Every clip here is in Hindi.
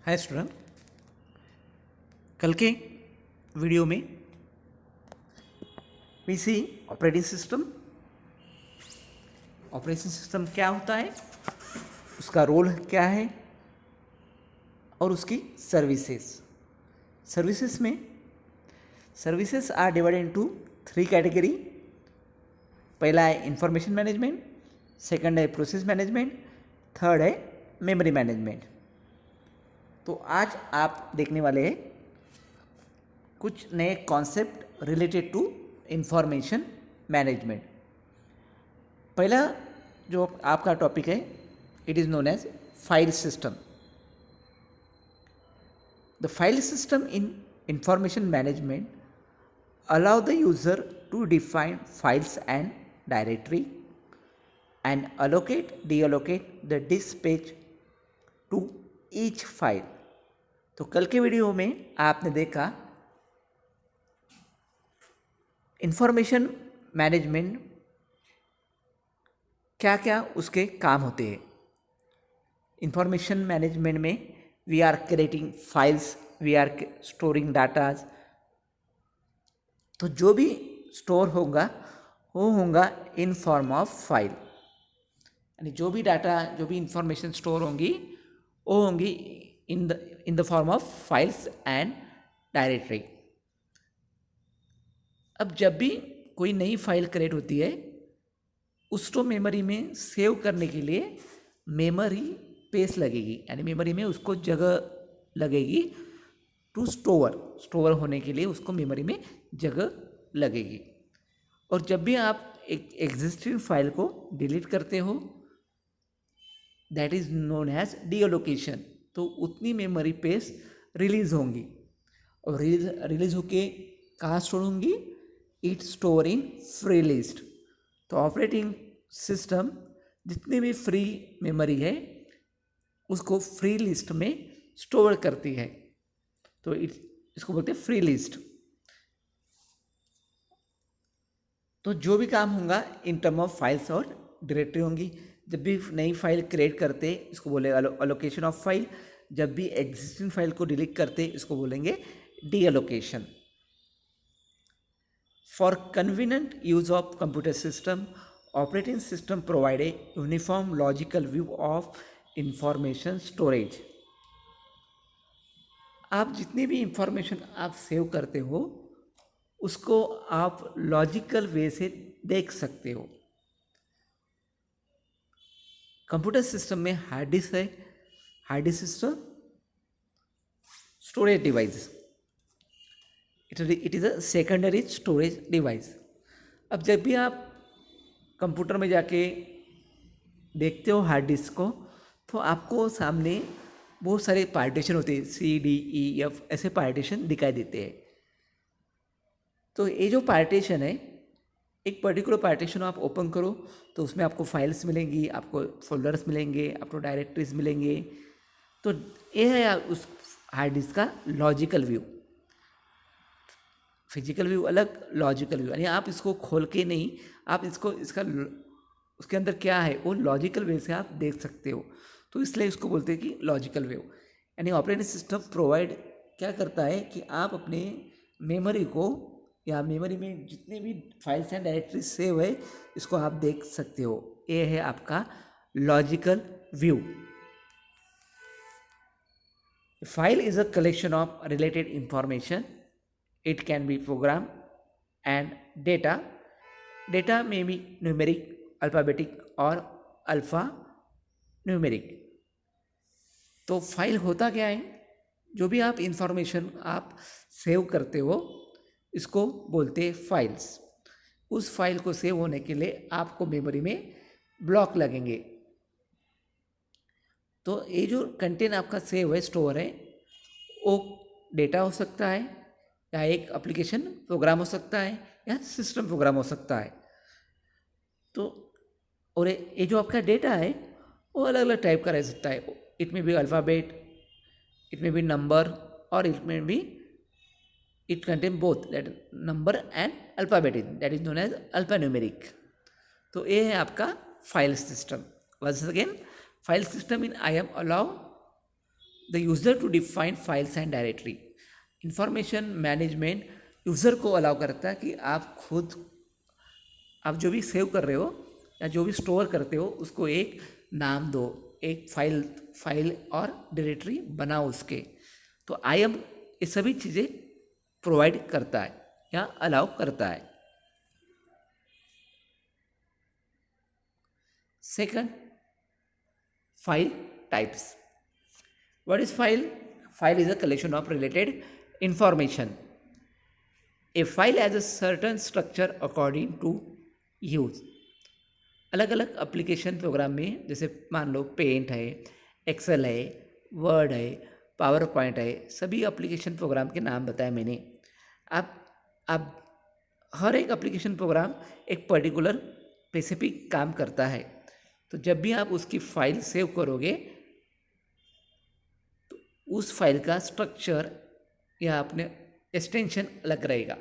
हाय स्टूडेंट, कल के वीडियो में पीसी ऑपरेटिंग सिस्टम क्या होता है, उसका रोल क्या है और उसकी services are divided into 3 category. पहला है इंफॉर्मेशन मैनेजमेंट, सेकंड है प्रोसेस मैनेजमेंट, थर्ड है मेमोरी मैनेजमेंट। तो आज आप देखने वाले हैं कुछ नए concept related to information management. पहला जो आपका टॉपिक है, it is known as file system. The file system in information management allow the user to define files and directory and deallocate the disk page to each file। तो कल के वीडियो में आपने देखा इंफॉर्मेशन मैनेजमेंट क्या क्या उसके काम होते हैं। इंफॉर्मेशन मैनेजमेंट में we are creating files, we are storing datas. तो जो भी स्टोर होगा वो होगा इन फॉर्म ऑफ फाइल, यानी जो भी डाटा, जो भी इंफॉर्मेशन स्टोर होंगी वो होंगी in the form of files and directory. अब जब भी कोई नई फाइल क्रिएट होती है, उसको मेमोरी में सेव करने के लिए मेमोरी स्पेस लगेगी, यानी मेमोरी में उसको जगह लगेगी टू स्टोर होने के लिए उसको मेमोरी में जगह लगेगी। और जब भी आप एक एग्जिस्टिंग फाइल को डिलीट करते हो, दैट इज नोन एज डीअलोकेशन। तो उतनी मेमोरी स्पेस रिलीज होंगी और रिलीज होके कहाँ स्टोर होंगी? It store in free list. तो ऑपरेटिंग सिस्टम जितनी भी फ्री मेमोरी है उसको फ्री लिस्ट में स्टोर करती है। तो इसको बोलते हैं फ्री लिस्ट। तो जो भी काम होगा इन टर्म ऑफ फाइल्स और डायरेक्टरी होंगी। जब भी नई फाइल क्रिएट करते इसको बोले अलोकेशन ऑफ फाइल, जब भी एग्जिस्टिंग फाइल को डिलीट करते इसको बोलेंगे deallocation. For convenient use of computer system, operating system provide a uniform logical view of information storage. आप जितनी भी इंफॉर्मेशन आप सेव करते हो उसको आप लॉजिकल वे से देख सकते हो। कंप्यूटर सिस्टम में हार्ड डिस्क है, hard disk system storage device, it is a secondary storage device. अब जब भी आप कंप्यूटर में जाके देखते हो हार्ड डिस्क को, तो आपको सामने बहुत सारे पार्टीशन होते हैं, C, D, E, F ऐसे पार्टीशन दिखाई देते हैं। तो ये जो पार्टीशन है, एक पर्टिकुलर पार्टीशन आप ओपन करो तो उसमें आपको फाइल्स मिलेंगी, आपको फोल्डर्स मिलेंगे, आपको डायरेक्टरीज मिलेंगे। तो ये है उस हार्ड डिस्क का लॉजिकल व्यू। फिजिकल व्यू अलग, लॉजिकल व्यू, यानी आप इसको खोल के नहीं, आप इसको उसके अंदर क्या है वो लॉजिकल वे से आप देख सकते हो। तो इसलिए इसको बोलते हैं कि लॉजिकल व्यू। यानी ऑपरेटिंग सिस्टम प्रोवाइड क्या करता है कि आप अपने मेमोरी को या मेमोरी में जितने भी फाइल्स एंड डायरेक्टरी सेव है इसको आप देख सकते हो। ये है आपका logical view. File is a collection of related information. It can be program and data. Data may be numeric, alphabetic और अल्फ़ा न्यूमेरिक। तो फाइल होता क्या है? जो भी आप इंफॉर्मेशन आप सेव करते हो इसको बोलते हैं फाइल्स। उस फाइल को सेव होने के लिए आपको मेमोरी में ब्लॉक लगेंगे। तो ये जो कंटेंट आपका सेव है, स्टोर है, वो डेटा हो सकता है या एक एप्लीकेशन प्रोग्राम हो सकता है या सिस्टम प्रोग्राम हो सकता है। तो और ये जो आपका डेटा है वो अलग अलग टाइप का रह सकता है। इट में भी अल्फ़ाबेट, इट में भी नंबर, और इट में भी it contain both that number and alphabetic, that is known as alphanumeric। तो ये है आपका file system. once again, file system in IAM allow the user to define files and directory. Information management user को अलाउ करता है कि आप खुद आप जो भी सेव कर रहे हो या जो भी स्टोर करते हो उसको एक नाम दो, एक फाइल और डायरेक्टरी बनाओ उसके। तो IAM ये सभी चीज़ें प्रोवाइड करता है या अलाउ करता है। Second, file types. What is file? File is a collection of related information. A file has a certain structure according to use. अलग अलग एप्लीकेशन प्रोग्राम में, जैसे मान लो पेंट है, एक्सेल है, वर्ड है, पावर पॉइंट है, सभी एप्लीकेशन प्रोग्राम के नाम बताए मैंने। आप हर एक एप्लीकेशन प्रोग्राम एक पर्टिकुलर स्पेसिफिक काम करता है। तो जब भी आप उसकी फाइल सेव करोगे तो उस फाइल का स्ट्रक्चर या अपने एक्सटेंशन अलग रहेगा।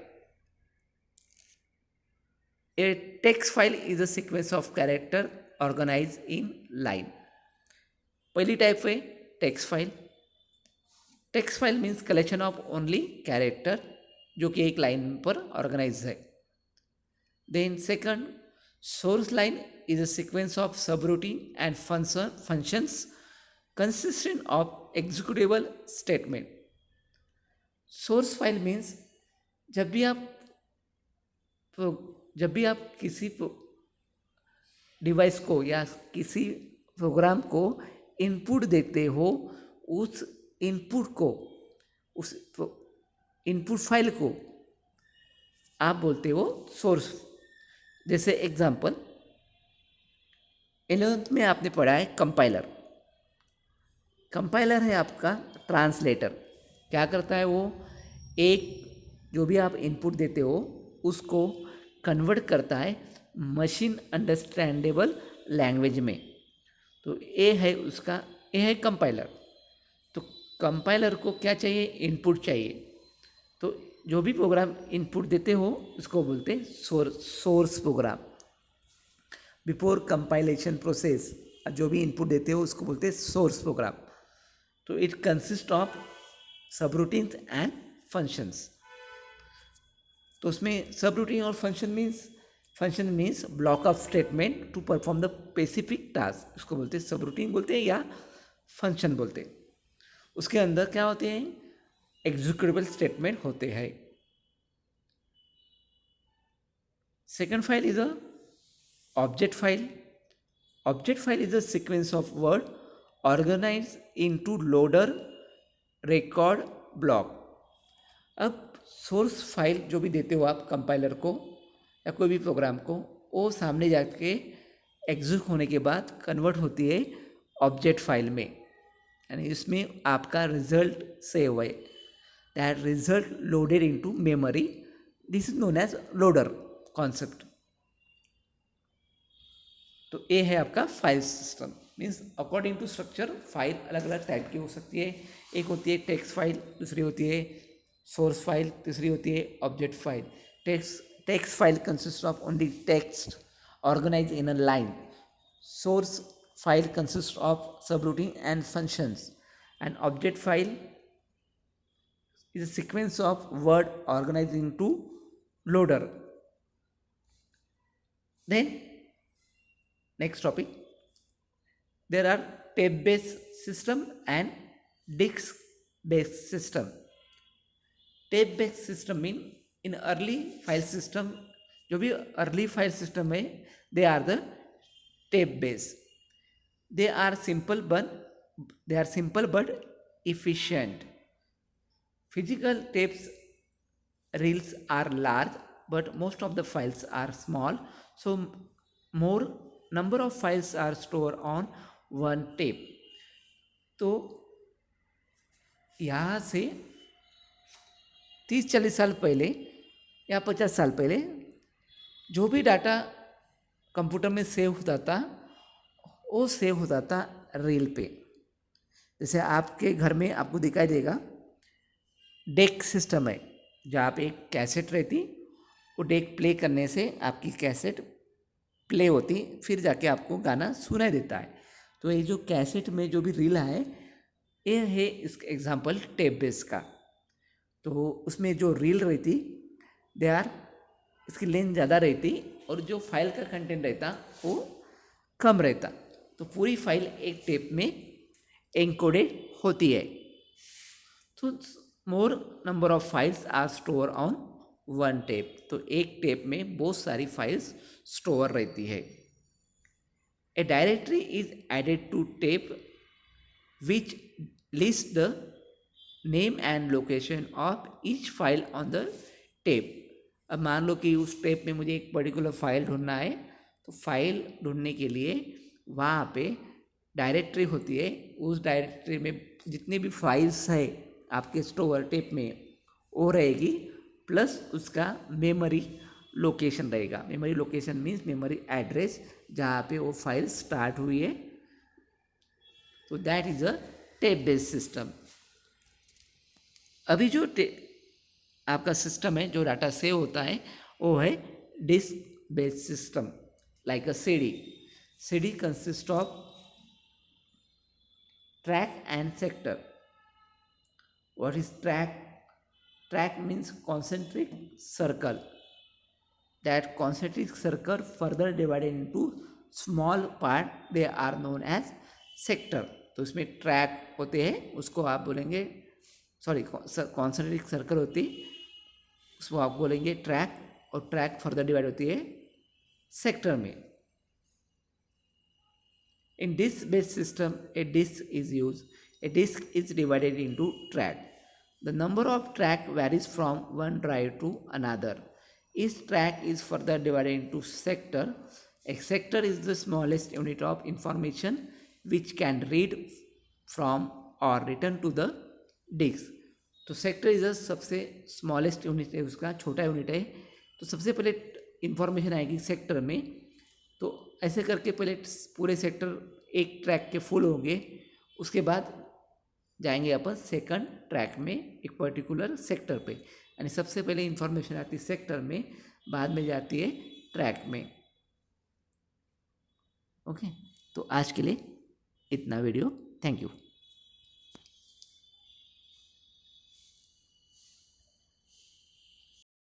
A text file is a sequence of character organized in line. पहली टाइप है text file. Text file means collection of only character जो कि एक लाइन पर ऑर्गेनाइज है। Then second, source line is a sequence of subroutine and functions consistent of executable statement. Source file means जब भी आप किसी डिवाइस को या किसी प्रोग्राम को इनपुट देते हो, उस इनपुट फाइल को आप बोलते हो सोर्स। जैसे एग्जांपल 11th में आपने पढ़ा है कंपाइलर। कंपाइलर है आपका ट्रांसलेटर। क्या करता है वो? एक जो भी आप इनपुट देते हो उसको कन्वर्ट करता है मशीन अंडरस्टैंडेबल लैंग्वेज में। तो ये है कंपाइलर। तो कंपाइलर को क्या चाहिए? इनपुट चाहिए। तो जो भी प्रोग्राम इनपुट देते हो उसको बोलते हैं source program. Before compilation process जो भी इनपुट देते हो उसको बोलते हैं सोर्स प्रोग्राम। तो it consist of subroutines and functions. तो उसमें सब रूटीन और function means block of statement to perform the specific task. उसको बोलते हैं सब रूटीन बोलते हैं या फंक्शन बोलते हैं। उसके अंदर क्या होते हैं? एग्जीक्यूटेबल स्टेटमेंट होते हैं। Second file is a object file. Object file is a sequence of word organise into loader record block. अब सोर्स फाइल जो भी देते हो आप कंपाइलर को या कोई भी प्रोग्राम को, वो सामने जाके एग्जीक्यूट होने के बाद कन्वर्ट होती है ऑब्जेक्ट फाइल में, यानी इसमें आपका रिजल्ट सेव है। That result loaded into memory. This is known as loader concept. तो ये है आपका file system. Means according to structure file अलग अलग टाइप की हो सकती है। एक होती है टेक्स्ट फाइल, दूसरी होती है सोर्स फाइल, तीसरी होती है object file. Text file consist of only text organise in a line. Source file consist of subroutine and functions, and object file is a sequence of word organized into loader. Then next topic, there are tape based system and disk based system. Tape based system mean in early file system, जो भी early file system है, they are the tape based. They are simple but efficient. Physical tapes reels are large, but most of the files are small, so more number of files are stored on one tape. तो यहाँ से 30-40 साल पहले या 50 साल पहले जो भी डाटा कंप्यूटर में सेव होता था वो सेव होता था रील पे। जैसे आपके घर में आपको दिखाई देगा डेक सिस्टम है, जहाँ पे एक कैसेट रहती, वो डेक प्ले करने से आपकी कैसेट प्ले होती, फिर जाके आपको गाना सुनाई देता है। तो ये जो कैसेट में जो भी रील है ये है इसका एग्जांपल टेप बेस का। तो उसमें जो रील रहती दे आर, इसकी लेंथ ज़्यादा रहती और जो फाइल का कंटेंट रहता वो कम रहता। तो पूरी फाइल एक टेप में एन्कोडेड होती है। तो more number of files are store on one tape. तो एक टेप में बहुत सारी फाइल्स स्टोर रहती है। A directory is added to tape which list the name and location of each file on the tape. अब मान लो कि उस टेप में मुझे एक पर्टिकुलर फाइल ढूंढना है, तो फाइल ढूंढने के लिए वहाँ पे डायरेक्टरी होती है। उस डायरेक्टरी में जितनी भी फाइल्स है आपके स्टोर टेप में वो रहेगी, प्लस उसका मेमोरी लोकेशन रहेगा। Memory location means memory address जहाँ पे वो फाइल स्टार्ट हुई है। तो that is a tape based system. अभी जो आपका सिस्टम है जो डाटा सेव होता है वो है disk based system, like a CD. CD consist of track and sector. What is track? Track means concentric circle. That concentric circle further divided into small part, they are known as sector. तो इसमें ट्रैक होते हैं, उसको आप बोलेंगे, सॉरी कॉन्सेंट्रिक सर्कल होती उसको आप बोलेंगे ट्रैक, और ट्रैक फर्दर डिवाइड होती है सेक्टर में। In disk based system, a disk is used. A disk is divided into track. The number of track varies from one drive to another. Each track is further divided into sector. A sector is the smallest unit of information which can read from or return to the disk. तो सेक्टर इज सबसे स्मॉलेस्ट यूनिट है, उसका छोटा यूनिट है। तो सबसे पहले इंफॉर्मेशन आएगी सेक्टर में। तो ऐसे करके पहले पूरे सेक्टर एक ट्रैक के फुल होंगे, उसके बाद जाएंगे अपन सेकंड ट्रैक में एक पर्टिकुलर सेक्टर पे। यानी सबसे पहले इंफॉर्मेशन आती है सेक्टर में, बाद में जाती है ट्रैक में। ओके, तो आज के लिए इतना वीडियो। Thank you.